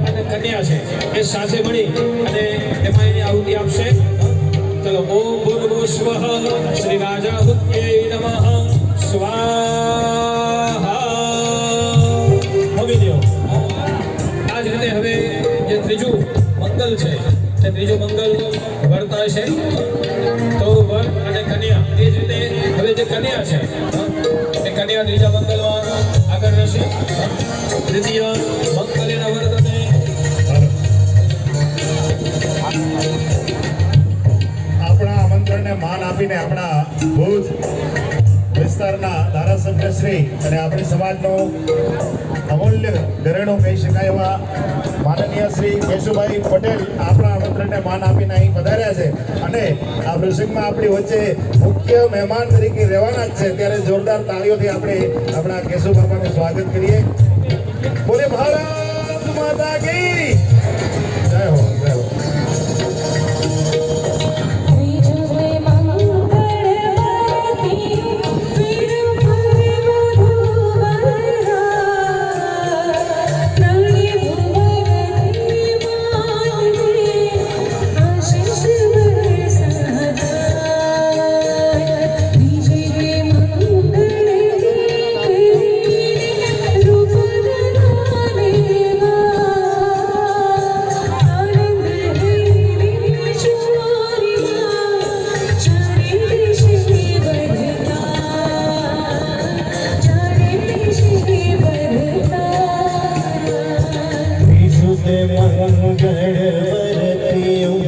અને કન્યા છે એ સાથે મળી અને એમાં એની આહુતિ આપશે. ચલો ઓમ ભૂર્ભુવઃ સ્વઃ શ્રી રાજાહુત્યૈ નમઃ સ્વાહા. મૂકી દો. આ જ રીતે હવે જે ત્રીજું મંગલ છે તે ત્રીજું મંગલ વર્તા છે તો વર અને કન્યા એ જ રીતે હવે જે કન્યા છે એ કન્યા ત્રીજા મંગલમાં આગળ રહેશે. તૃતીય મંગલેન વર્તતે. આપણા આમંત્રણને માન આપીને આપણા ભુજ વિસ્તારના ધારાસભ્ય શ્રી અને આપણી સમાજનો અમૂલ્ય ઘરેણું કહી શકાય એવા માનનીય શ્રી કેશુભાઈ પટેલ આપણા આમંત્રણને માન આપીને અહીં પધાર્યા છે અને આ પ્રસંગમાં આપણી વચ્ચે મુખ્ય મહેમાન તરીકે રહેવાના જ છે. ત્યારે જોરદાર તાળીઓથી આપણે આપણા કેશુ બાપાનું સ્વાગત કરીએ. બોલે ભારત માતા કી જય હો, જય હો. મંગળ વરતી